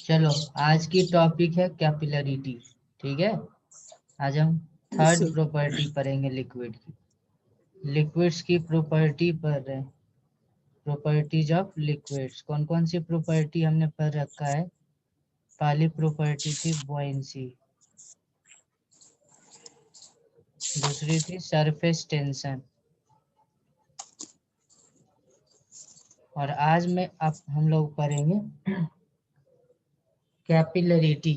चलो, आज की टॉपिक है कैपिलरिटी। ठीक है, आज हम यस थर्ड सर। प्रॉपर्टी पढ़ेंगे लिक्विड की। लिक्विड्स की प्रॉपर्टी पढ़ रहे हैं, प्रॉपर्टीज ऑफ लिक्विड्स। कौन कौन सी प्रॉपर्टी हमने पढ़ रखा है? पहली प्रॉपर्टी थी बॉयंसी, दूसरी थी सरफेस टेंशन, और आज में अब हम लोग पढ़ेंगे कैपिलरिटी।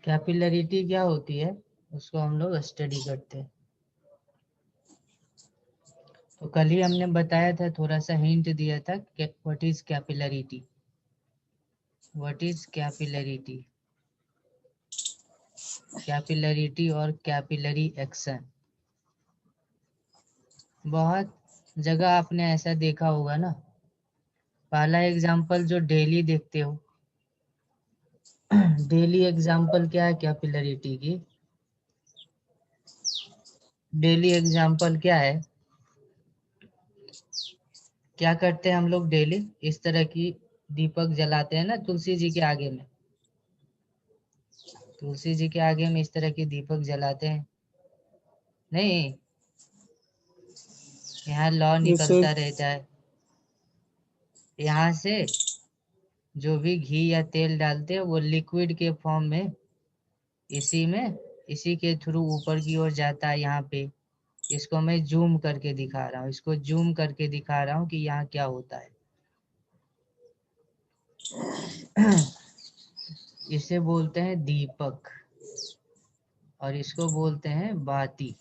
कैपिलरिटी क्या होती है उसको हम लोग स्टडी करते हैं। तो कल ही हमने बताया था, थोड़ा सा हिंट दिया था कि what is capillarity. What is capillarity? Capillarity और कैपिलरी एक्शन, बहुत जगह आपने ऐसा देखा होगा ना। पहला एग्जांपल जो डेली देखते हो, डेली एग्जांपल क्या है कैपिलरिटी की? डेली एग्जांपल क्या है? क्या करते हैं हम लोग डेली? इस तरह की दीपक जलाते हैं ना तुलसी जी के आगे में। तुलसी जी के आगे में इस तरह की दीपक जलाते हैं नहीं? यहाँ लौ यस सर। निकलता रहता है। यहाँ से जो भी घी या तेल डालते हैं वो लिक्विड के फॉर्म में इसी के थ्रू ऊपर की ओर जाता है। यहाँ पे इसको मैं जूम करके दिखा रहा हूँ, इसको जूम करके दिखा रहा हूँ कि यहाँ क्या होता है। इसे बोलते हैं दीपक और इसको बोलते हैं बाती,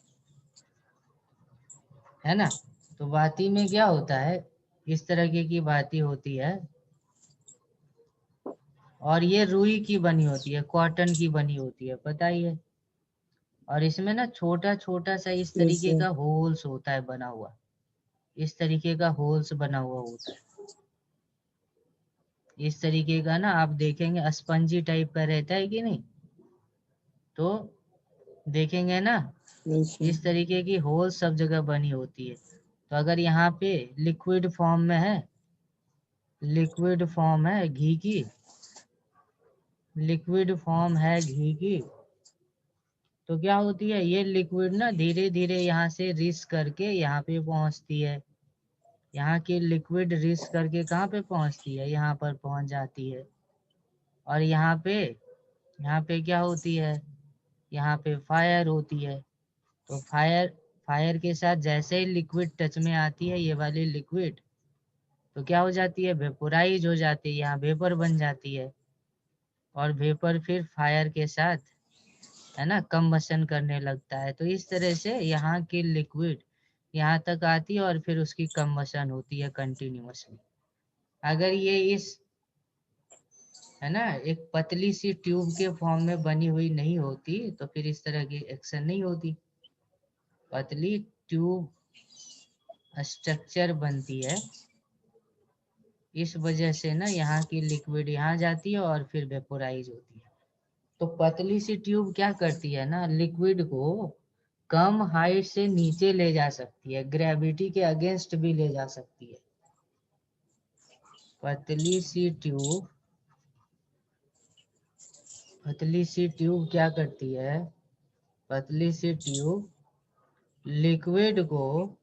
है ना? तो बाती में क्या होता है, इस तरह की बाती होती है और ये रुई की बनी होती है, कॉटन की बनी होती है, पता ही है। और इसमें ना छोटा छोटा सा इस यस तरीके सर। का होल्स होता है बना हुआ, इस तरीके का होल्स बना हुआ होता है। इस तरीके का ना आप देखेंगे स्पंजी टाइप का रहता है कि नहीं? तो देखेंगे ना, यस सर। इस तरीके की होल सब जगह बनी होती है। तो अगर यहाँ पे लिक्विड फॉर्म में है, लिक्विड फॉर्म है घी की, लिक्विड फॉर्म है घी की, तो क्या होती है ये लिक्विड ना धीरे धीरे यहाँ से रिस करके यहाँ पे पहुंचती है। यहाँ की लिक्विड रिस करके कहाँ पे पहुंचती है? यहाँ पर पहुंच जाती है। और यहाँ पे क्या होती है? यहाँ पे फायर होती है। तो फायर फायर के साथ जैसे ही लिक्विड टच में आती है, ये वाली लिक्विड, तो क्या हो जाती है? वेपोराइज हो जाती है, यहाँ वेपर बन जाती है। और वेपर फिर फायर के साथ, है ना, कंबशन करने लगता है। तो इस तरह से यहाँ की लिक्विड यहाँ तक आती है और फिर उसकी कंबशन होती है कंटिन्यूअसली। अगर ये इस, है ना, एक पतली सी ट्यूब के फॉर्म में बनी हुई नहीं होती तो फिर इस तरह की एक्शन नहीं होती। पतली ट्यूब स्ट्रक्चर बनती है, इस वजह से ना यहाँ की लिक्विड यहाँ जाती है और फिर वेपोराइज होती है। तो पतली सी ट्यूब क्या करती है ना, लिक्विड को कम हाइट से नीचे ले जा सकती है, ग्रेविटी के अगेंस्ट भी ले जा सकती है। पतली सी ट्यूब, पतली सी ट्यूब क्या करती है? पतली सी ट्यूब लिक्विड को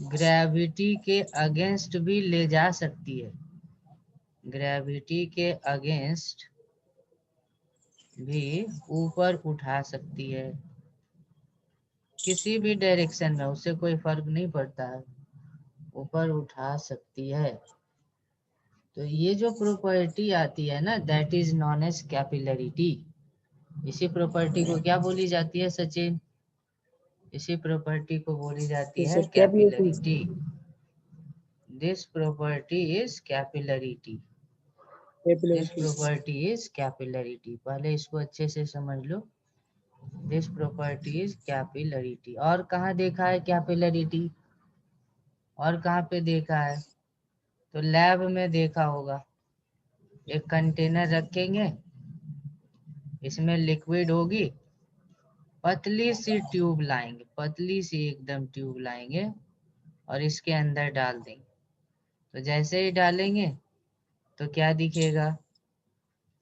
ग्रेविटी के अगेंस्ट भी ले जा सकती है, ग्रेविटी के अगेंस्ट भी ऊपर उठा सकती है, किसी भी डायरेक्शन में उससे कोई फर्क नहीं पड़ता है, ऊपर उठा सकती है। तो ये जो प्रॉपर्टी आती है ना, that is non age capillarity. इसी प्रॉपर्टी को क्या बोली जाती है सचिन? इसी प्रॉपर्टी को बोली जाती यस है sir, capillarity. Capillarity. This property is capillarity. This capillarity. Property is capillarity. पहले इसको अच्छे से समझ लो। This property is capillarity. और कहाँ देखा है कैपिलरिटी? और कहाँ पे देखा है? तो लैब में देखा होगा। एक कंटेनर रखेंगे, इसमें लिक्विड होगी, पतली सी ट्यूब लाएंगे, पतली सी एकदम ट्यूब लाएंगे और इसके अंदर डाल देंगे। तो जैसे ही डालेंगे तो क्या दिखेगा,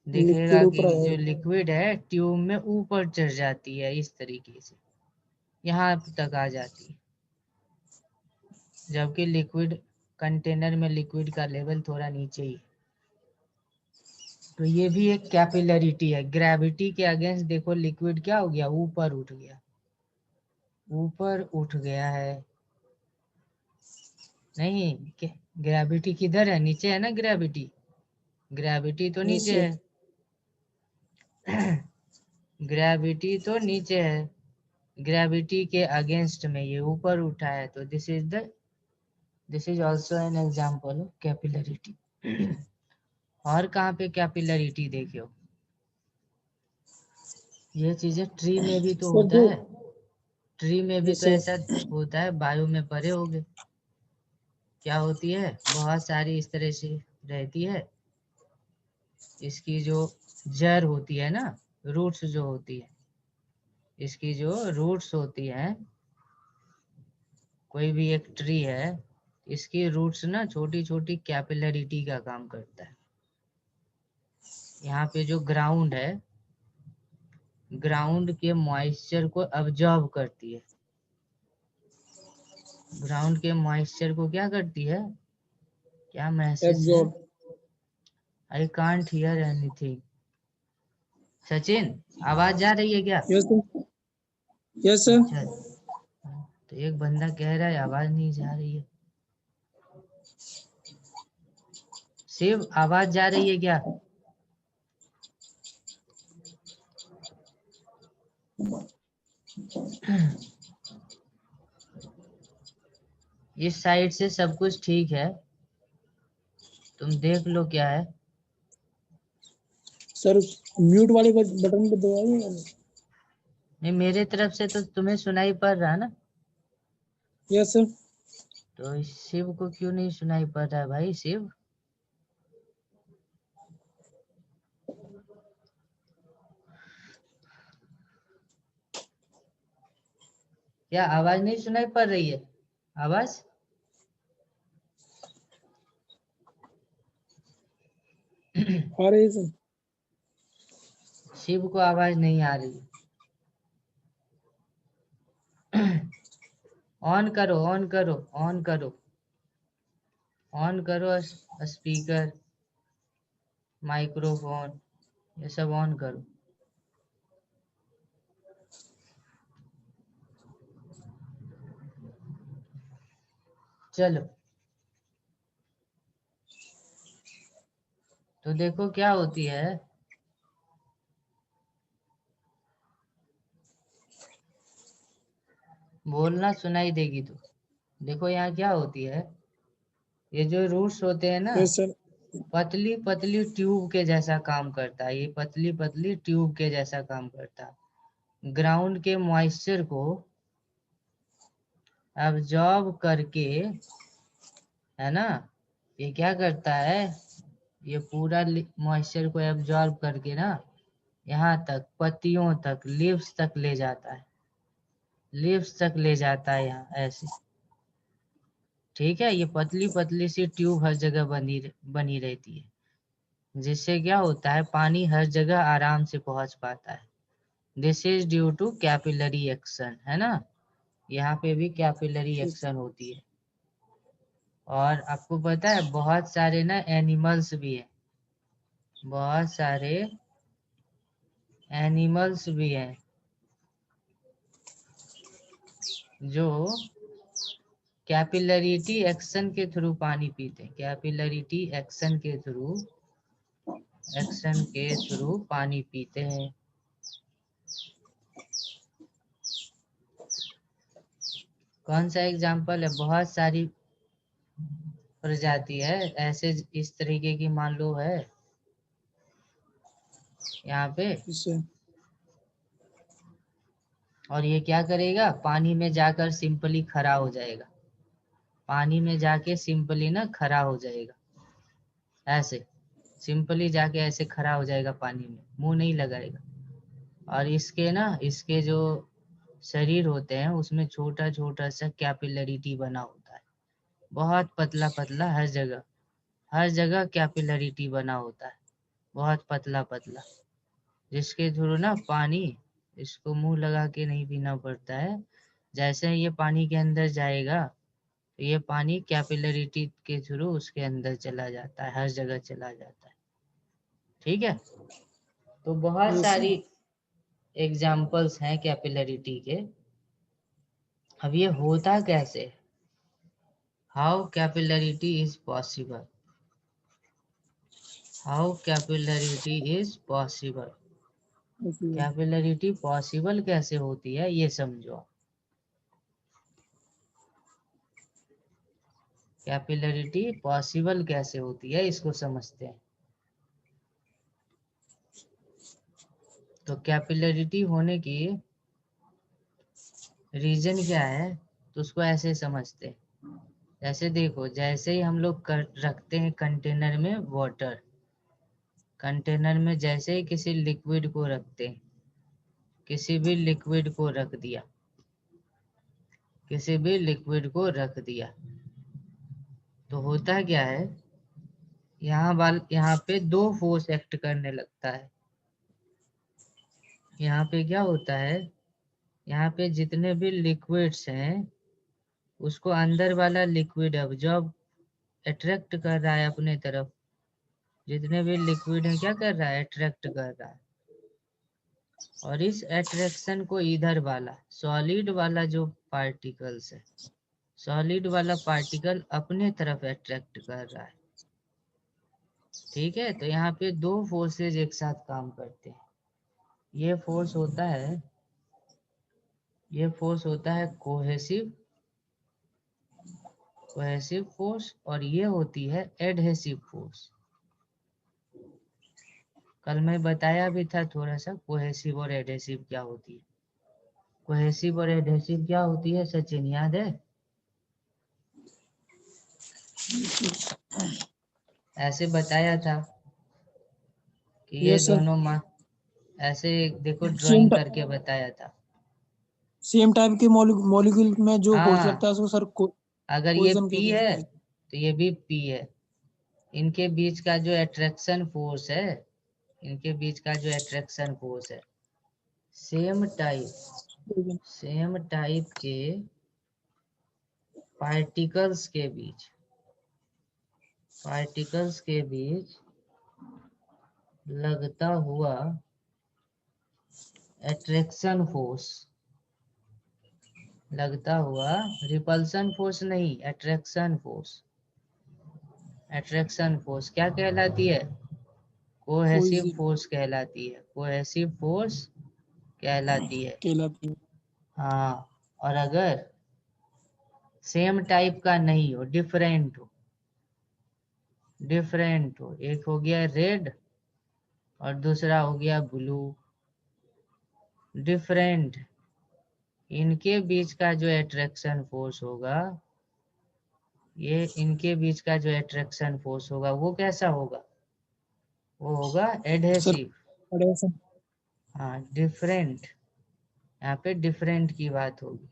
लिक्विड दिखेगा कि ऊपर जो आएगा। लिक्विड है ट्यूब में ऊपर चढ़ जाती है, इस तरीके से यहाँ तक आ जाती है, जबकि लिक्विड कंटेनर में लिक्विड का लेवल थोड़ा नीचे ही। तो ये भी एक कैपिलरिटी है। ग्रेविटी के अगेंस्ट देखो लिक्विड क्या हो गया, ऊपर उठ गया, ऊपर उठ गया है। नहीं, ग्रेविटी किधर है, नीचे है ना ग्रेविटी, ग्रेविटी तो यस नीचे सर। है। ग्रेविटी तो नीचे है, ग्रेविटी के अगेंस्ट में ये ऊपर उठा है, तो this is also an example of capillarity. और कहाँ पे कैपिलरिटी देखियो, ये चीजें ट्री में भी तो सर होता जो है, ट्री में भी यस तो सर। ऐसा होता है, बायो में पढ़े होगे। क्या होती है, बहुत सारी इस तरह से रहती है, इसकी जो जड़ होती है ना, रूट्स जो होती है, इसकी जो रूट्स होती है, कोई भी एक ट्री है, इसकी रूट्स ना छोटी छोटी कैपिलरिटी का काम करता है। यहाँ पे जो ग्राउंड है, ग्राउंड के मॉइस्चर को अब्जॉर्ब करती है, ग्राउंड के मॉइस्चर को क्या करती है, क्या मैसेज है, absorb. I can't hear anything. Sachin, आवाज जा रही है क्या? Yes sir. Yes sir. अच्छा, तो एक बंदा कह रहा है आवाज नहीं जा रही है। शिव, आवाज जा रही है क्या? इस साइड से सब कुछ ठीक है, तुम देख लो क्या है। सर म्यूट वाले बटन पे दबाइए। नहीं, मेरे तरफ से तो तुम्हें सुनाई पड़ रहा ना, यस सर। तो इस शिव को क्यों नहीं सुनाई पड़ रहा है भाई? शिव, क्या आवाज नहीं सुनाई पड़ रही है? आवाज, आ रही है सर। शिव को आवाज नहीं आ रही है। ऑन करो, ऑन करो, ऑन करो, ऑन करो, स्पीकर, माइक्रोफोन, ये सब ऑन करो। चलो, तो देखो क्या होती है, बोलना सुनाई देगी तो। देखो यहाँ क्या होती है, ये जो रूट्स होते हैं ना, यस सर। पतली पतली ट्यूब के जैसा काम करता है, ये पतली पतली ट्यूब के जैसा काम करता है, ग्राउंड के मॉइस्चर को एब्जॉर्ब करके, है ना, ये क्या करता है, ये पूरा मॉइस्चर को एब्जॉर्ब करके ना यहाँ तक, पत्तियों तक, लीव्स तक ले जाता है, लीव्स तक ले जाता है यहाँ ऐसे। ठीक है, ये पतली पतली सी ट्यूब हर जगह बनी रहती है, जिससे क्या होता है, पानी हर जगह आराम से पहुंच पाता है। This is due to capillary action, है ना, यहाँ पे भी कैपिलरी एक्शन होती है। और आपको पता है बहुत सारे ना एनिमल्स भी हैं, बहुत सारे एनिमल्स भी हैं जो कैपिलरिटी एक्शन के थ्रू पानी पीते हैं, कैपिलरिटी एक्शन के थ्रू पानी पीते हैं। कौन सा एग्जाम्पल है, बहुत सारी प्रजाति है ऐसे, इस तरीके की मान लो है यहाँ पे, यस सर। और ये क्या करेगा, पानी में जाकर सिंपली खड़ा हो जाएगा, पानी में जाके सिंपली ना खड़ा हो जाएगा, ऐसे सिंपली जाके ऐसे खड़ा हो जाएगा पानी में, मुंह नहीं लगाएगा। और इसके ना, इसके जो शरीर होते हैं उसमें छोटा छोटा सा कैपिलरिटी बना होता है, बहुत पतला पतला, हर जगह कैपिलरिटी बना होता है, बहुत पतला पतला, जिसके थ्रू ना पानी, इसको मुंह लगा के नहीं पीना पड़ता है, जैसे ही ये पानी के अंदर जाएगा तो ये पानी कैपिलरिटी के थ्रू उसके अंदर चला जाता है, हर जगह चला जाता है। ठीक है, तो बहुत Yes, सारी sir. एग्जाम्पल्स हैं कैपिलरिटी के। अब ये होता कैसे, how capillarity is possible, how capillarity is possible, Okay. Capillarity possible कैसे होती है ये समझो। कैपिलरिटी पॉसिबल कैसे होती है इसको समझते हैं। तो कैपिलरिटी होने की रीजन क्या है, तो उसको ऐसे समझते हैं। जैसे देखो, जैसे ही हम लोग रखते हैं कंटेनर में वाटर, कंटेनर में जैसे ही किसी लिक्विड को रखते हैं, किसी भी लिक्विड को रख दिया, किसी भी लिक्विड को रख दिया, तो होता क्या है, यहाँ पे दो फोर्स एक्ट करने लगता है। यहाँ पे क्या होता है, यहाँ पे जितने भी लिक्विड्स हैं उसको अंदर वाला लिक्विड अब्जॉर्ब, अट्रैक्ट कर रहा है अपने तरफ, जितने भी लिक्विड है क्या कर रहा है, अट्रैक्ट कर रहा है। और इस अट्रैक्शन को इधर वाला सॉलिड वाला जो पार्टिकल्स है, सॉलिड वाला पार्टिकल अपने तरफ अट्रैक्ट कर रहा है। ठीक है, तो यहाँ पे दो फोर्सेज एक साथ काम करते हैं। ये फोर्स होता है, ये फोर्स होता है कोहेसिव, कोहेसिव फोर्स, और ये होती है एडहेसिव फोर्स। कल मैं बताया भी था थोड़ा सा कोहेसिव और एडहेसिव क्या होती है। कोहेसिव और एडहेसिव क्या होती है सचिन, याद है? ऐसे बताया था कि ये Yes, sir. दोनों ऐसे देखो सेम ड्राइंग करके बताया था। सेम टाइप के मॉलिक्यूल में जो फोर्स लगता हाँ, है उसको सर अगर ये कोहेजन P कहते है हैं। तो ये भी P है। इनके बीच का जो अट्रैक्शन फोर्स है, इनके बीच का जो अट्रैक्शन फोर्स है, सेम टाइप के पार्टिकल्स के बीच, पार्टिकल्स के बीच लगता हुआ अट्रैक्शन फोर्स, लगता हुआ रिपल्सन फोर्स नहीं, अट्रैक्शन फोर्स, अट्रैक्शन फोर्स क्या कहलाती है, कोहेसिव कोहेसिव फोर्स कहलाती है, कोहेसिव फोर्स कहलाती है। कहलाती है। हाँ, और अगर सेम टाइप का नहीं हो, डिफरेंट हो, डिफरेंट हो, एक हो गया रेड और दूसरा हो गया ब्लू, डिफरेंट, इनके बीच का जो अट्रैक्शन फोर्स होगा, ये इनके बीच का जो अट्रैक्शन फोर्स होगा वो कैसा होगा, वो होगा सर एडहेसिव। एडहेशन। हाँ, डिफरेंट, यहाँ पे डिफरेंट की बात होगी।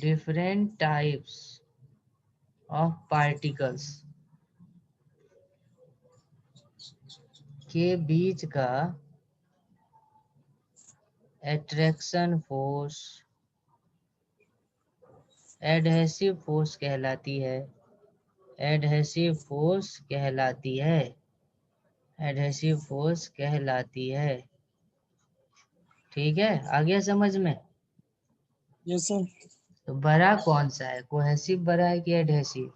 डिफरेंट टाइप्स ऑफ पार्टिकल्स के बीच का अट्रैक्शन फोर्स एडहेसिव फोर्स कहलाती है, एडहेसिव फोर्स कहलाती है, एडहेसिव फोर्स कहलाती है। ठीक है, आ गया समझ में? Yes sir. तो बड़ा कौन सा है, कोहेसिव बड़ा है कि adhesive?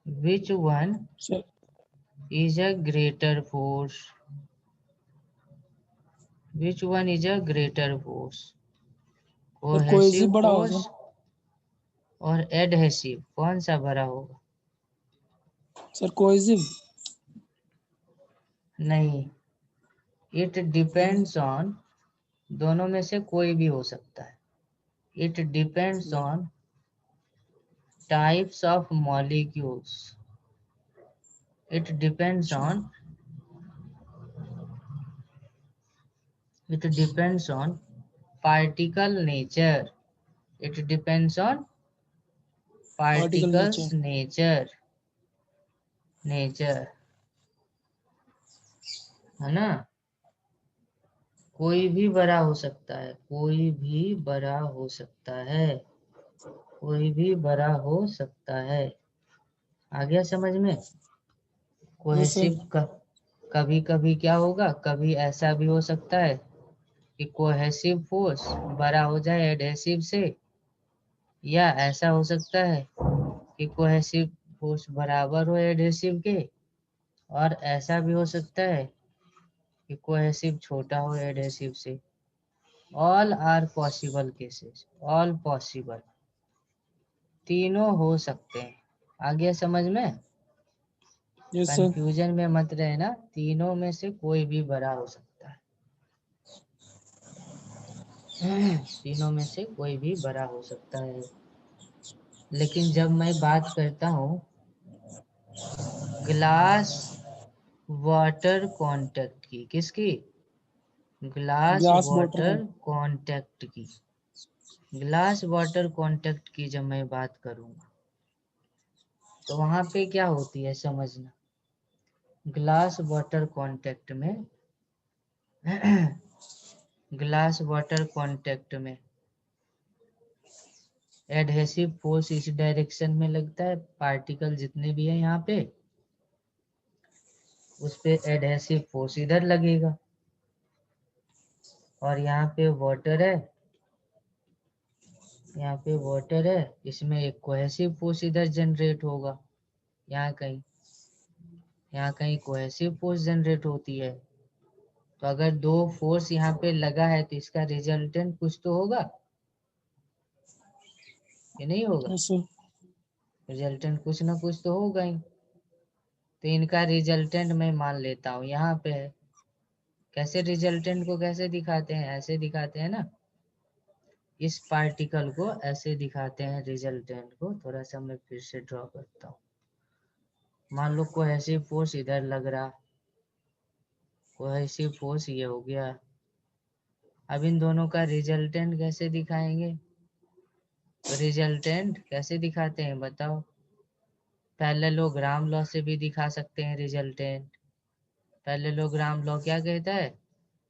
Which one sir is a greater force, which one is a greater force, sir cohesive cohesive बड़ा हो फोर्स सर। और एडहेसिव, कौन सा बड़ा होगा? Sir cohesive. नहीं, इट डिपेंड्स ऑन, दोनों में से कोई भी हो सकता है। It depends on types of molecules, it depends on, it depends on particle nature, it depends on particles nature है ना, कोई भी बड़ा हो सकता है, कोई भी बड़ा हो सकता है, कोई भी बड़ा हो सकता है। आ गया समझ में? कोहेसिव कभी कभी क्या होगा, कभी ऐसा भी हो सकता है कि कोहेसिव फोर्स बड़ा हो जाए एडहेसिव से, या ऐसा हो सकता है कि कोहेसिव फोर्स बराबर हो एडहेसिव के, और ऐसा भी हो सकता है कि कोहेसिव छोटा हो एडहेसिव से। All are possible cases, all possible, तीनों हो सकते हैं। आ गया समझ में? Yes sir. कंफ्यूजन में मत रहना, तीनों में से कोई भी बड़ा हो सकता है। तीनों में से कोई भी बड़ा हो सकता है। लेकिन जब मैं बात करता हूँ ग्लास वाटर कांटेक्ट की, किसकी? ग्लास ग्लास वाटर वाटर का। कांटेक्ट की, ग्लास वाटर कांटेक्ट की जब मैं बात करूंगा तो वहां पे क्या होती है समझना। ग्लास वाटर कांटेक्ट में ग्लास वाटर कांटेक्ट में एडहेसिव फोर्स इस डायरेक्शन में लगता है, पार्टिकल जितने भी है यहाँ पे उस पे एडहेसिव फोर्स इधर लगेगा, और यहाँ पे वाटर है, यहाँ पे वाटर है, इसमें एक कोहेसिव फोर्स इधर जनरेट होगा, यहाँ कहीं, यहाँ कहीं कोहेसिव फोर्स जनरेट होती है। तो अगर दो फोर्स यहाँ पे लगा है तो इसका रिजल्टेंट कुछ तो होगा, ये नहीं होगा? Yes sir. रिजल्टेंट कुछ ना कुछ तो होगा ही। तो इनका रिजल्टेंट मैं मान लेता हूँ यहाँ पे है। कैसे रिजल्टेंट को कैसे दिखाते हैं? ऐसे दिखाते हैं ना, इस पार्टिकल को ऐसे दिखाते हैं रिजल्टेंट को। थोड़ा सा मैं फिर से ड्रॉ करता हूँ। मान लो कोहेसिव फोर्स इधर लग रहा, कोहेसिव फोर्स ये हो गया। अब इन दोनों का रिजल्टेंट कैसे दिखाएंगे? तो रिजल्टेंट कैसे दिखाते हैं बताओ? पैरेललोग्राम लॉ से भी दिखा सकते हैं रिजल्टेंट। पैरेललोग्राम लॉ क्या कहता है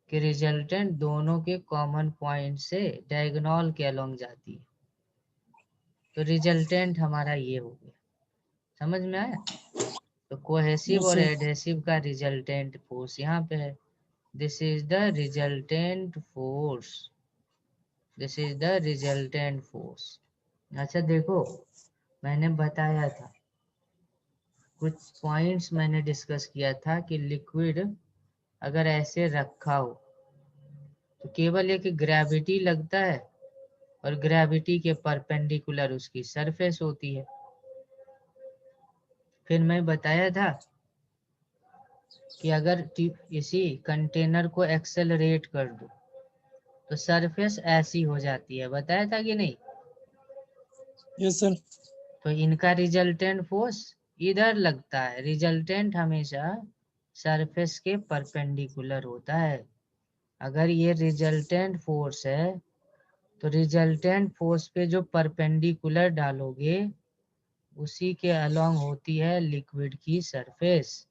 कि रिजल्टेंट दोनों के कॉमन पॉइंट से डायगोनल के अलोंग जाती है। तो रिजल्टेंट हमारा ये हो गया, समझ में आया? तो कोहेसिव यस और सर। एडहेसिव का रिजल्टेंट फोर्स यहाँ पे है। This is the resultant force, this is the resultant force. अच्छा देखो, मैंने बताया था, कुछ पॉइंट्स मैंने डिस्कस किया था कि लिक्विड अगर ऐसे रखा हो तो केवल एक ग्रेविटी लगता है, और ग्रेविटी के परपेंडिकुलर उसकी सरफेस होती है। फिर मैं बताया था कि अगर इसी कंटेनर को एक्सेलरेट कर दो तो सरफेस ऐसी हो जाती है, बताया था कि नहीं? Yes sir. तो इनका रिजल्टेंट फोर्स इधर लगता है, रिजल्टेंट हमेशा सरफेस के परपेंडिकुलर होता है। अगर ये रिजल्टेंट फोर्स है तो रिजल्टेंट फोर्स पे जो परपेंडिकुलर डालोगे उसी के अलोंग होती है लिक्विड की सरफेस।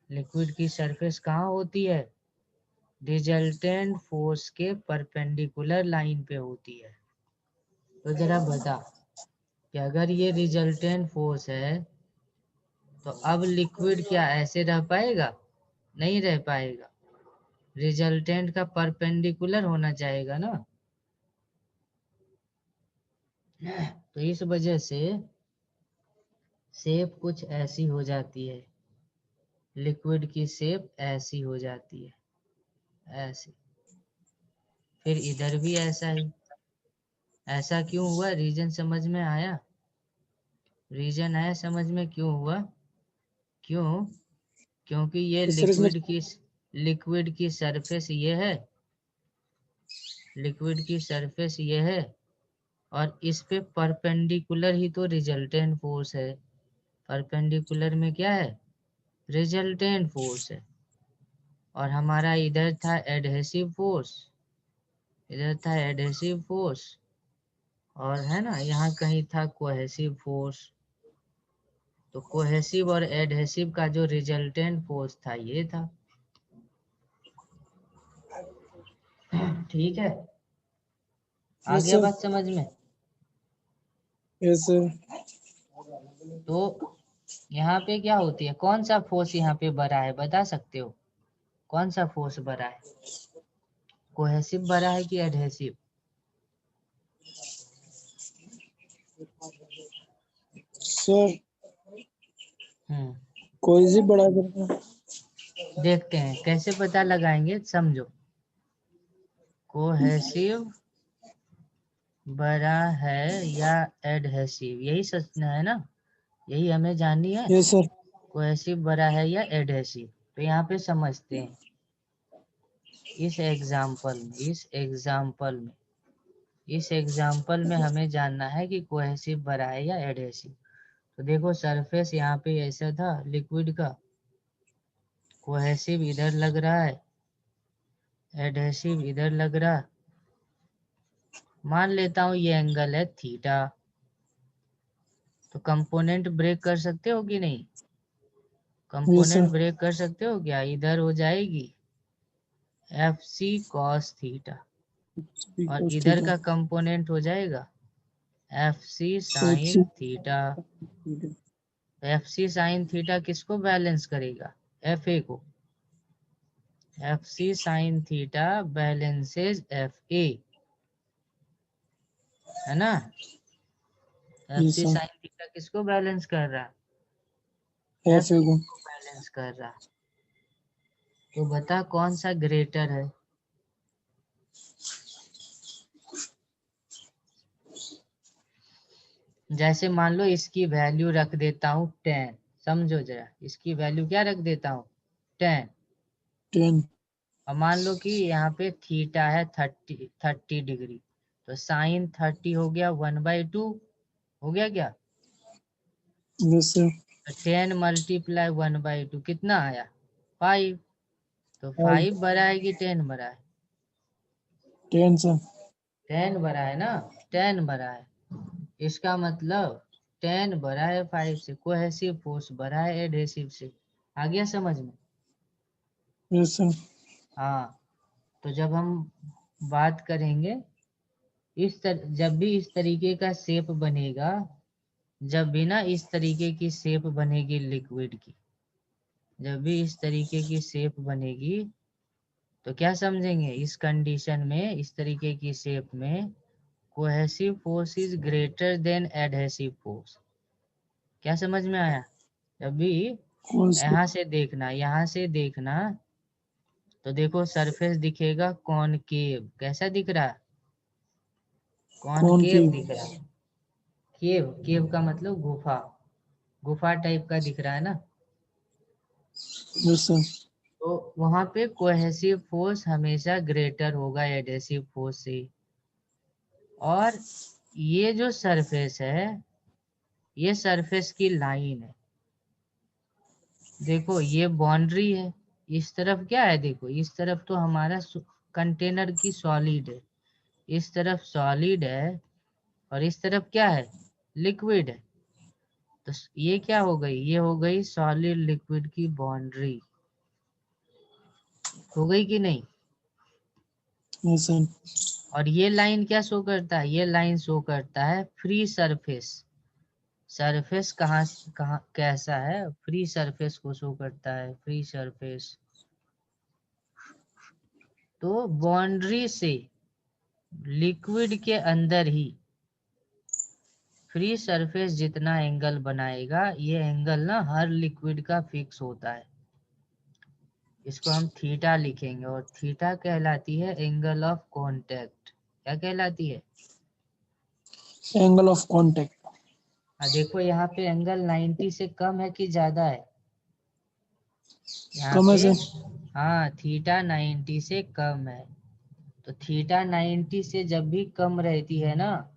लिक्विड की सरफेस कहाँ होती है? रिजल्टेंट फोर्स के परपेंडिकुलर लाइन पे होती है। तो जरा बता कि अगर ये रिजल्टेंट फोर्स है तो अब लिक्विड क्या ऐसे रह पाएगा? नहीं रह पाएगा, रिजल्टेंट का परपेंडिकुलर होना चाहिएगा ना। तो इस वजह से शेप कुछ ऐसी हो जाती है, लिक्विड की शेप ऐसी हो जाती है, ऐसे। फिर इधर भी ऐसा ही। ऐसा क्यों हुआ? रीजन समझ में आया? रीजन आया समझ में क्यों हुआ? क्यों? क्योंकि ये यस सर। इसमें लिक्विड की सरफेस ये है, लिक्विड की सरफेस ये है, और इस पे परपेंडिकुलर ही तो रिजल्टेंट फोर्स है। परपेंडिकुलर में क्या है? रिजल्टेंट फोर्स है। और हमारा इधर था एडहेसिव फोर्स, इधर था एडहेसिव फोर्स, और है ना यहाँ कहीं था कोहेसिव फोर्स, तो कोहेसिव और एडहेसिव का जो रिजल्टेंट फोर्स था ये था। ठीक है, आ यस गया सर। बात समझ में? Yes sir. तो यहाँ पे क्या होती है, कौन सा फोर्स यहाँ पे बड़ा है बता सकते हो? कौन सा फोर्स बड़ा है, कोहेसिव बड़ा है कि एडहेसिव? सर हम्म, कोई सी बड़ा करना। देखते हैं कैसे पता लगाएंगे, समझो। कोहेसिव बड़ा है या एडहेसिव, यही सोचना है ना, यही हमें जाननी है। Yes sir. कोहेसिव बड़ा है या एडहेसिव, तो यहाँ पे समझते हैं। इस एग्जाम्पल में हमें जानना है कि कोहेसिव बड़ा है या एडहेसिव। तो देखो सरफेस यहाँ पे ऐसा था लिक्विड का, कोहेसिव इधर लग रहा है, एडहेसिव इधर लग रहा। मान लेता हूँ ये एंगल है थीटा, तो कंपोनेंट ब्रेक कर सकते हो कि नहीं? Yes component sir. ब्रेक कर सकते हो क्या? इधर हो जाएगी एफ सी कॉस थीटा, और इधर ठीक है। का कंपोनेंट हो जाएगा F C FC. Sine theta. F C sine theta किसको बैलेंस करेगा? एफ ए को। F C sine theta balances F A, है ना? F yes C sir. Sine theta किसको बैलेंस कर रहा? एफ एफए ए को। को बैलेंस कर रहा। तो बता कौन सा ग्रेटर है? जैसे मान लो इसकी वैल्यू रख देता हूँ 10, समझो जरा, इसकी वैल्यू क्या रख देता हूँ 10। 10। और मान लो कि यहाँ पे थीटा है 30 डिग्री, तो साइन 30 हो गया 1/2, हो गया क्या? Yes sir. तो 10 मल्टीप्लाई 1/2 कितना आया? 5। तो 5। 5 बड़ा है कि 10 बड़ा है? 10 सर। 10 बड़ा है ना, 10 बड़ा है। इसका मतलब 10 बड़ा है 5 से, कोहेसिव फोर्स बड़ा है एडहेसिव से। आ गया समझ में? Yes sir. हाँ, तो जब हम बात करेंगे जब भी इस तरीके का शेप बनेगा, जब भी ना इस तरीके की शेप बनेगी लिक्विड की, जब भी इस तरीके की शेप बनेगी, तो क्या समझेंगे इस कंडीशन में, इस तरीके की शेप में cohesive force is greater than adhesive force. क्या समझ में आया? जब भी कौन सी? यहाँ से देखना, तो देखो सरफेस दिखेगा कॉनकेव, कैसा दिख रहा? कौन की? कॉनकेव दिख रहा। केव, केव का मतलब गुफा, गुफा टाइप का दिख रहा है ना। Yes sir. तो वहां पे कोहेसिव फोर्स हमेशा ग्रेटर होगा एडहेसिव फोर्स से। और ये जो सरफेस है, ये सरफेस की लाइन है, देखो ये बाउंड्री है। इस तरफ क्या है, देखो इस तरफ तो हमारा कंटेनर की सॉलिड है, इस तरफ सॉलिड है, और इस तरफ क्या है, लिक्विड है। तो ये क्या हो गई, ये हो गई सॉलिड लिक्विड की बाउंड्री, हो गई कि नहीं? Yes sir. और ये लाइन क्या शो करता है, ये लाइन शो करता है फ्री सरफेस। सरफेस कहाँ कैसा है, फ्री सरफेस को शो करता है, फ्री सरफेस। तो बाउंड्री से लिक्विड के अंदर ही फ्री सरफेस जितना एंगल बनाएगा, ये एंगल ना हर लिक्विड का फिक्स होता है। इसको हम थीटा लिखेंगे, और थीटा कहलाती है एंगल ऑफ कांटेक्ट। क्या कहलाती है? Angle of contact. देखो यहाँ पे एंगल 90 से कम है कि ज्यादा है? यहाँ कम है पे सर। हाँ, थीटा 90 से कम है। तो थीटा 90 से जब भी कम रहती है ना,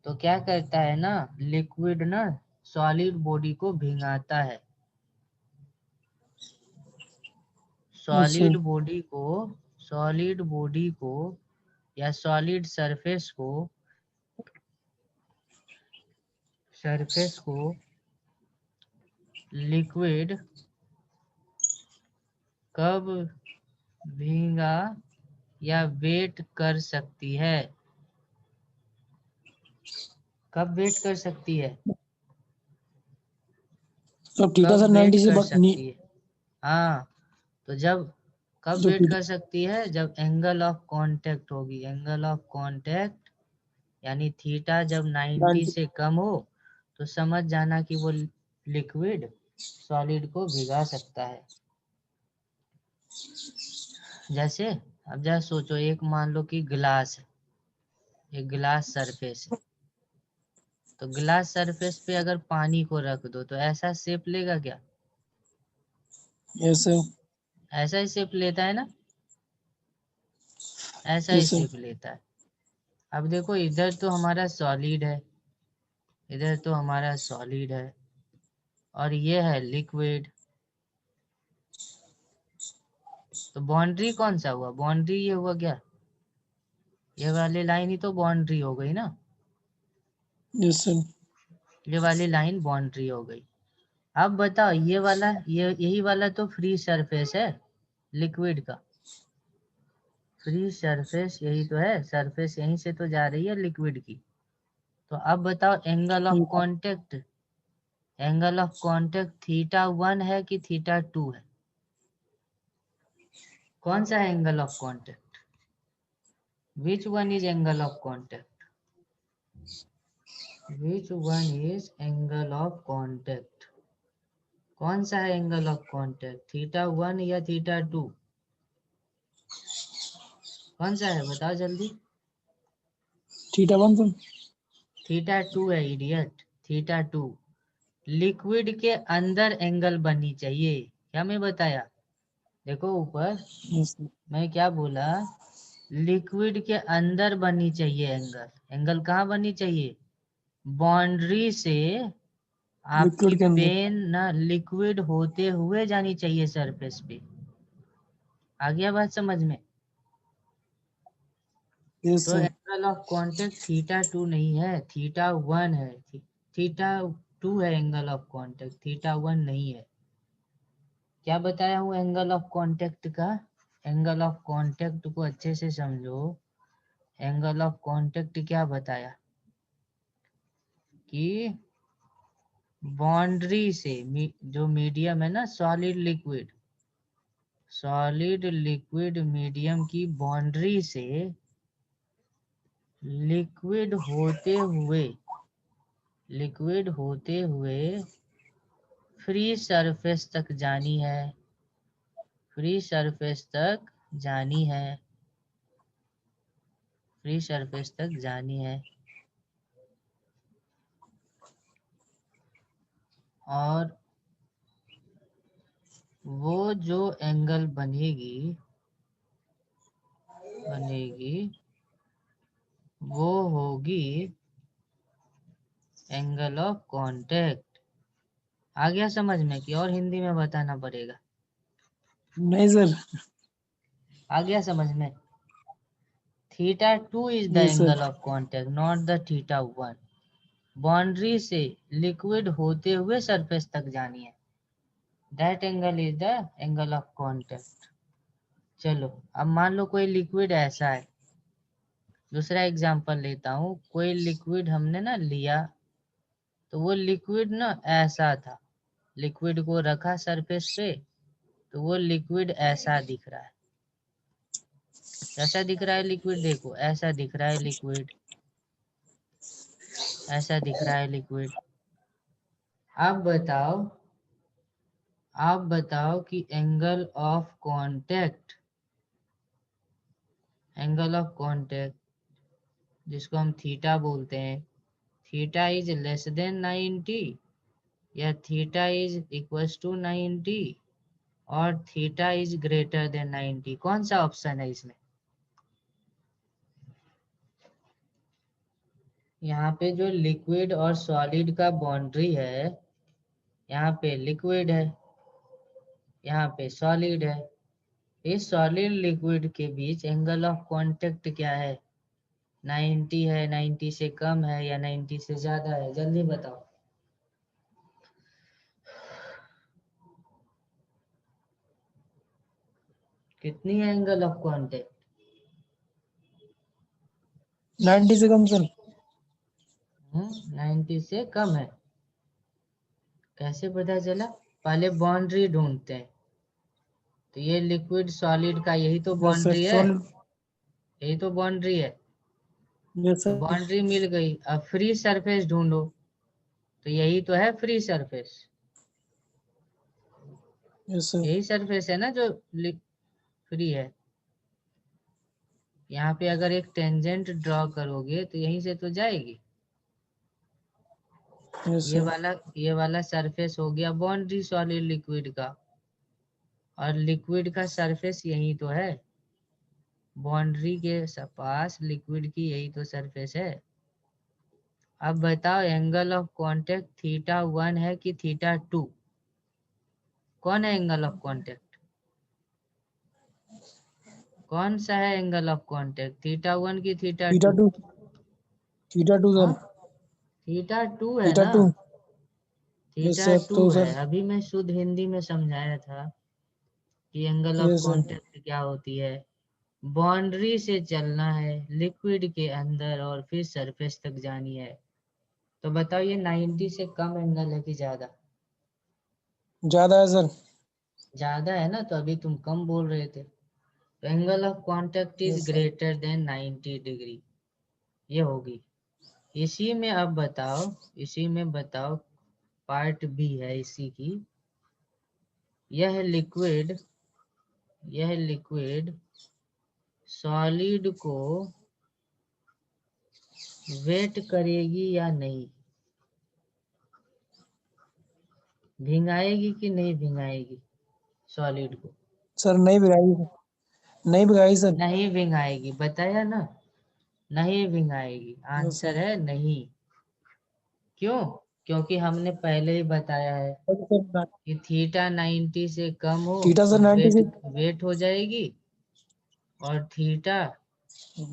तो क्या करता है ना, लिक्विड ना सॉलिड बॉडी को भिंगाता है। Yes sir. सॉलिड बॉडी को या सॉलिड सरफेस को सरफेस को लिक्विड कब भीगा या वेट कर सकती है? कब वेट कर सकती है? तो थीटा कब सर वेट 90 से कर सकती है? हाँ, तो जब कब जो वेट कर सकती है? जब एंगल ऑफ कांटेक्ट होगी। एंगल ऑफ कांटेक्ट यानी थीटा जब 90 90 से कम हो तो समझ जाना कि वो लिक्विड सॉलिड को भिगा सकता है। जैसे अब जरा सोचो, एक मान लो कि ग्लास है, एक ग्लास सरफेस है, तो ग्लास सरफेस पे अगर पानी को रख दो तो ऐसा शेप लेगा क्या? यस सर, ऐसा ही शेप लेता है ना, ऐसा ही यस सर, शेप लेता है। अब देखो, इधर तो हमारा सॉलिड है, इधर तो हमारा सॉलिड है, और ये है लिक्विड। तो बाउंड्री कौन सा हुआ? बाउंड्री ये हुआ क्या? ये वाली लाइन ही तो बाउंड्री हो गई ना, यस सर, ये वाली लाइन बाउंड्री हो गई। अब बताओ, ये वाला, ये यही वाला तो फ्री सरफेस है लिक्विड का। फ्री सरफेस यही तो है, सरफेस यहीं से तो जा रही है लिक्विड की। तो अब बताओ, angle of contact, angle of contact theta 1 है कि थीटा 2 है? कौन सा है angle of contact? Which one is angle of contact? Which one is angle of contact? कौन सा है एंगल ऑफ कांटेक्ट? थीटा 1 या थीटा 2? कौन सा है बताओ जल्दी। थीटा 1 सर, थीटा 2 है इडियट, थीटा 2। लिक्विड के अंदर एंगल बननी चाहिए, क्या मैं बताया? देखो ऊपर यस सर, मैं क्या बोला, लिक्विड के अंदर बननी चाहिए एंगल। एंगल कहाँ बननी चाहिए? बाउंड्री से आपकी लिक्विड के अंदर, पेन ना लिक्विड होते हुए जानी चाहिए सरफेस पे। आ गया बात समझ में? यस तो sir, angle of contact theta 2 नहीं है, थीटा 1 है। थीटा 2 है एंगल ऑफ कांटेक्ट, थीटा 1 नहीं है। क्या बताया हूँ एंगल ऑफ कांटेक्ट का? एंगल ऑफ कांटेक्ट को अच्छे से समझो। एंगल ऑफ कांटेक्ट क्या बताया कि बाउंड्री से जो मीडियम है ना, solid liquid, solid liquid medium की बाउंड्री से लिक्विड होते हुए, लिक्विड होते हुए फ्री सरफेस तक जानी है, फ्री सरफेस तक जानी है, फ्री सरफेस तक जानी है। और वो जो एंगल बनेगी, वो होगी एंगल ऑफ कांटेक्ट। आ गया समझ में कि और हिंदी में बताना पड़ेगा? नहीं सर, आ गया समझ में? Theta 2 is the yes sir, angle of contact, not the theta 1। Boundary से लिक्विड होते हुए सरफेस तक जानी है, that angle is the angle of contact. चलो अब मान लो कोई लिक्विड ऐसा है, दूसरा एग्जांपल लेता हूँ। कोई लिक्विड हमने ना लिया, तो वो लिक्विड ना ऐसा था, लिक्विड को रखा सरफेस पे, तो वो लिक्विड ऐसा दिख रहा है। कैसा दिख रहा है लिक्विड? देखो ऐसा दिख रहा है लिक्विड, ऐसा दिख रहा है लिक्विड। अब बताओ, आप बताओ कि angle of contact, angle of contact जिसको हम थीटा बोलते हैं, थीटा इज लेस देन 90 या थीटा इज इक्वल्स टू 90 और थीटा इज ग्रेटर देन 90? कौन सा ऑप्शन है इसमें? यहाँ पे जो लिक्विड और सॉलिड का बाउंड्री है, यहाँ पे लिक्विड है, यहाँ पे सॉलिड है। इस सॉलिड लिक्विड के बीच एंगल ऑफ कांटेक्ट क्या है? 90 है, 90 से कम है या 90 से ज्यादा है? जल्दी बताओ। कितनी है एंगल ऑफ कांटेक्ट? 90 से कम सर। 90 से कम है। कैसे पता चला? पहले बाउंड्री ढूंढते हैं। तो ये लिक्विड सॉलिड का यही तो यस सर बाउंड्री है, सॉलिड। यही तो बाउंड्री है। यस तो सर। बाउंड्री मिल गई, अब फ्री सरफेस ढूंढो। तो यही तो है फ्री सरफेस, यस सर। यही सरफेस है ना जो फ्री है। यहाँ पे अगर एक टेंजेंट ड्रॉ करोगे तो यहीं से तो जाएगी। Yes sir. ये वाला सरफेस हो गया बाउंड्री सॉलिड लिक्विड का, और लिक्विड का सरफेस यही तो है। बाउंड्री के पास लिक्विड की यही तो सरफेस है। अब बताओ एंगल ऑफ कांटेक्ट θ1 है कि θ2? कौन है एंगल ऑफ कांटेक्ट? कौन सा है एंगल ऑफ कांटेक्ट, θ1 की थीटा θ2? टू। थीटा टू हाँ, सर। θ2 है थीटा ना। टू। यस सर θ2 तो है। सर। अभी मैं शुद्ध हिंदी में समझाया था कि angle of yes sir. Contact क्या होती है। बाउंड्री से चलना है लिक्विड के अंदर और फिर सरफेस तक जानी है। तो बताओ ये 90 से कम एंगल है कि ज्यादा? ज्यादा है सर। ज्यादा है ना, तो अभी तुम कम बोल रहे थे। तो angle of contact is yes sir. Greater than 90 degree, ये होगी। इसी में अब बताओ, इसी में बताओ, पार्ट बी है इसी की। यह लिक्विड, यह लिक्विड सॉलिड को वेट करेगी या नहीं, भिंगाएगी कि नहीं भिंगाएगी सॉलिड को? सर नहीं भिगाई। नहीं भिगाई सर। नहीं भिंगाएगी, बताया ना, नहीं भिंगाएगी। Yes answer sir. है नहीं। क्यों? क्योंकि हमने पहले ही बताया है कि थीटा 90 से कम हो थीटा तो सर 90 वेट से। वेट हो जाएगी, और थीटा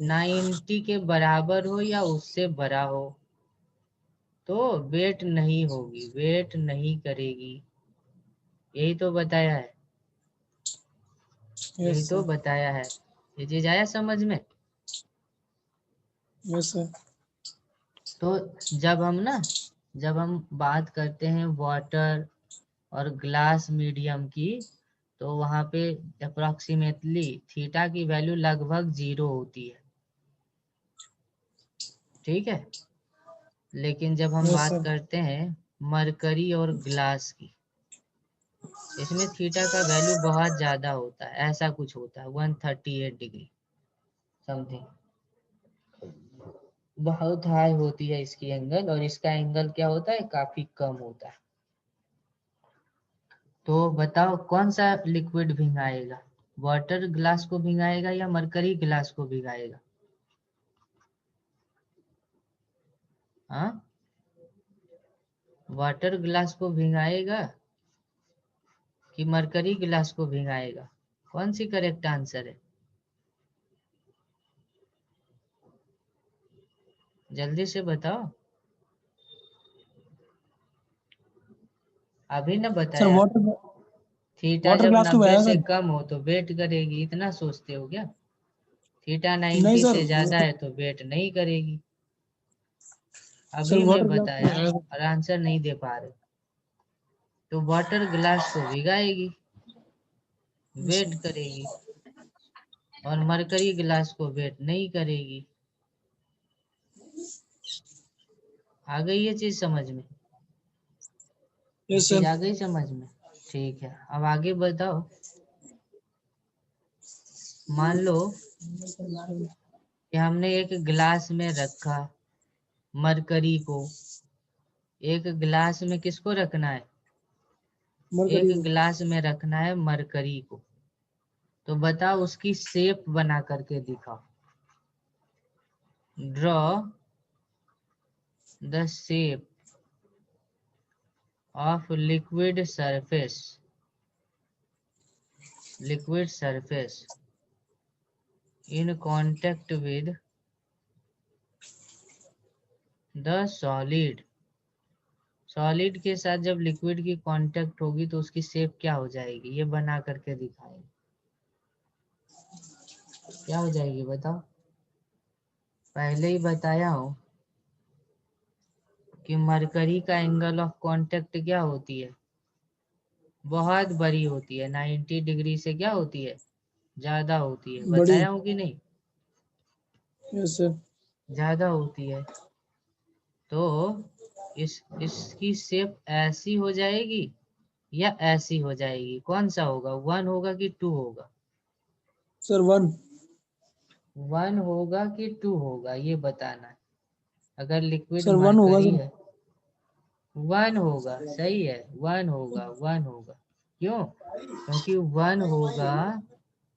90 के बराबर हो या उससे बड़ा हो तो वेट नहीं होगी, वेट नहीं करेगी। यही तो बताया है, यस यही तो सर। बताया है। ये चीज आया समझ में? Yes sir. तो जब हम बात करते हैं वाटर और ग्लास मीडियम की, तो वहां पे अप्रोक्सीमेटली थीटा की वैल्यू लगभग 0 होती है, ठीक है। लेकिन जब हम यस बात सर। करते हैं मरकरी और ग्लास की, इसमें थीटा का वैल्यू बहुत ज्यादा होता है, ऐसा कुछ होता है 138 डिग्री समथिंग, बहुत हाई होती है इसकी एंगल, और इसका एंगल क्या होता है, काफी कम होता है। तो बताओ कौन सा लिक्विड भिंगाएगा, वाटर ग्लास को भिंगाएगा या मरकरी ग्लास को भिंगाएगा? हाँ, वाटर ग्लास को भिंगाएगा कि मरकरी ग्लास को भिंगाएगा? कौन सी करेक्ट आंसर है? जल्दी से बताओ। अभी न सर बताया, वाटर। थीटा वाटर जब ग्लास को 90 बनाया से सर। कम हो तो वेट करेगी, इतना सोचते हो क्या? थीटा नहीं 90 सर से ज्यादा है तो वेट नहीं करेगी। सर अभी मैं वाटर ग्लास को बताया बनाया और आंसर नहीं दे पा रहे। तो वाटर ग्लास को भिगाएगी, वेट सर। करेगी, और मरकरी गिलास को वेट नहीं करेगी। आ गई ये चीज समझ में? ये यस चीज सर। आ गई समझ में? ठीक है, अब आगे बताओ। मान लो कि हमने एक गिलास में रखा मरकरी को, एक गिलास में किसको रखना है, एक मरकरी को। गिलास में रखना है मरकरी को। तो बताओ उसकी शेप बना करके दिखाओ। Draw the shape of liquid surface in contact with the solid के साथ जब लिक्विड की कांटेक्ट होगी तो उसकी शेप क्या हो जाएगी, ये बना करके दिखाएंगे। क्या हो जाएगी बताओ? पहले ही बताया हूँ कि मरकरी का एंगल ऑफ कांटेक्ट क्या होती है? बहुत बड़ी होती है, 90 डिग्री से क्या होती है? ज्यादा होती है। बड़ी। बताया हूँ कि नहीं? Yes sir. ज्यादा होती है। तो इसकी शेप ऐसी हो जाएगी या ऐसी हो जाएगी? कौन सा होगा? 1 होगा कि 2 होगा? सर 1। 1 होगा कि 2 होगा, ये बताना है। अगर लिक्विड सर 1 होगा मरकरी सर। है, 1 होगा। सही है, 1 होगा, 1 होगा। क्यों? क्योंकि 1 होगा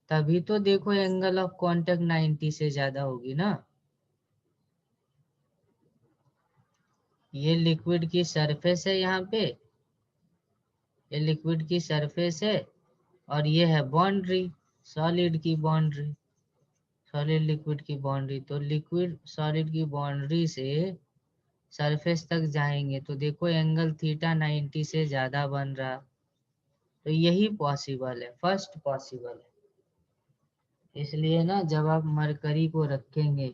तभी तो देखो एंगल ऑफ कांटेक्ट 90 से ज्यादा होगी ना। ये लिक्विड की सरफेस है, यहाँ पे ये लिक्विड की सरफेस है, और ये है बाउंड्री, सॉलिड की बाउंड्री, सॉलिड लिक्विड की बाउंड्री। तो लिक्विड सॉलिड की बाउंड्री से सरफेस तक जाएंगे तो देखो एंगल थीटा 90 से ज्यादा बन रहा। तो यही पॉसिबल है, फर्स्ट पॉसिबल है। इसलिए ना जब आप मरकरी को रखेंगे,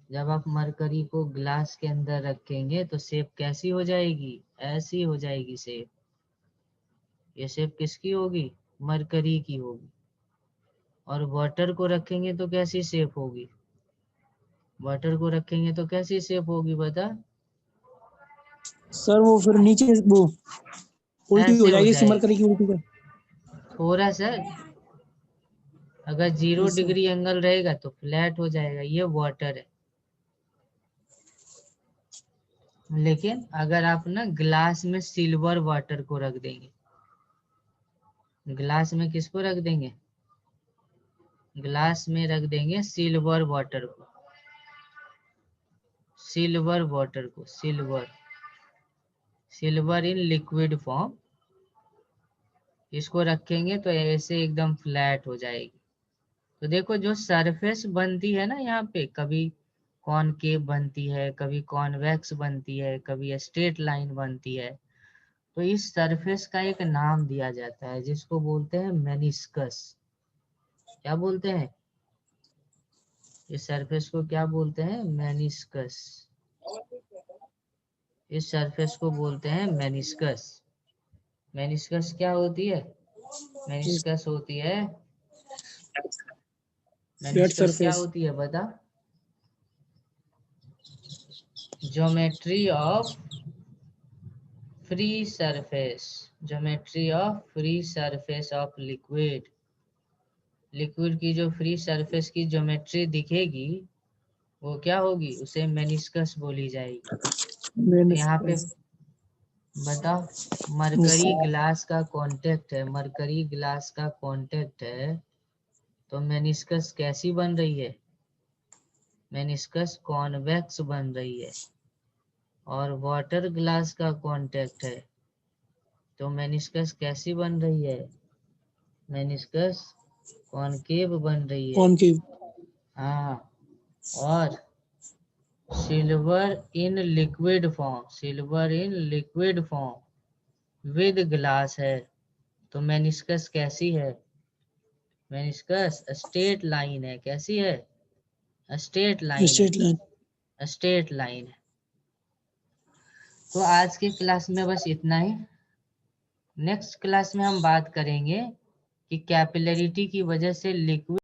जब आप मरकरी को ग्लास के अंदर रखेंगे तो शेप कैसी हो जाएगी? ऐसी हो जाएगी शेप। ये शेप किसकी होगी? मरकरी की होगी। और वाटर को रखेंगे तो कैसी शेप होगी? वाटर को रखेंगे तो कैसी शेप होगी बता? सर वो फिर नीचे वो उल्टी हो ऐसे हो जाएगी, सिमर जाएगी। करेगी उल्टी का। थोड़ा सा, अगर 0 यस सर। डिग्री एंगल रहेगा तो फ्लैट हो जाएगा। ये वाटर है। लेकिन अगर आप ना ग्लास में सिल्वर वाटर को रख देंगे, ग्लास में किसको रख देंगे? ग्लास में रख देंगे सिल्वर वाटर को, सिल्वर वाटर को, silver, silver in liquid form. इसको रखेंगे तो ऐसे एकदम फ्लैट हो जाएगी। तो देखो जो सरफेस बनती है ना यहाँ पे, कभी कॉनकेव बनती है, कभी कॉन्वेक्स बनती है, कभी स्ट्रेट लाइन बनती है। तो इस सरफेस का एक नाम दिया जाता है जिसको बोलते हैं मेनिस्कस। क्या बोलते हैं? इस सरफेस को क्या बोलते हैं? मेनिस्कस। इस सरफेस को बोलते हैं मेनिस्कस। मेनिस्कस क्या होती है? मेनिस्कस होती है, फ्लैट मेनिस्कस क्या सरफेस। होती है बता? Geometry of free surface, geometry of free surface of liquid. Liquid की जो फ्री सरफेस की ज्योमेट्री दिखेगी वो क्या होगी? उसे मेनिस्कस बोली जाएगी। तो यहाँ पे मेनिस्कस। बताओ, मरकरी ग्लास का कांटेक्ट है, मरकरी ग्लास का कांटेक्ट है, तो मेनिस्कस कैसी बन रही है? मेनिस्कस कॉन्वेक्स बन रही है। और वाटर ग्लास का कांटेक्ट है तो मेनिस्कस कैसी बन रही है? मेनिस्कस कॉनकेव बन रही है। कॉनकेव। हाँ। और silver in liquid form, silver in liquid form with glass है। तो मेनिस्कस कैसी है? मेनिस्कस स्ट्रेट लाइन है। कैसी है? स्ट्रेट लाइन है, स्ट्रेट लाइन। स्ट्रेट लाइन है। तो आज के क्लास में बस इतना ही। नेक्स्ट क्लास में हम बात करेंगे कि कैपिलरिटी की वजह से लिक्विड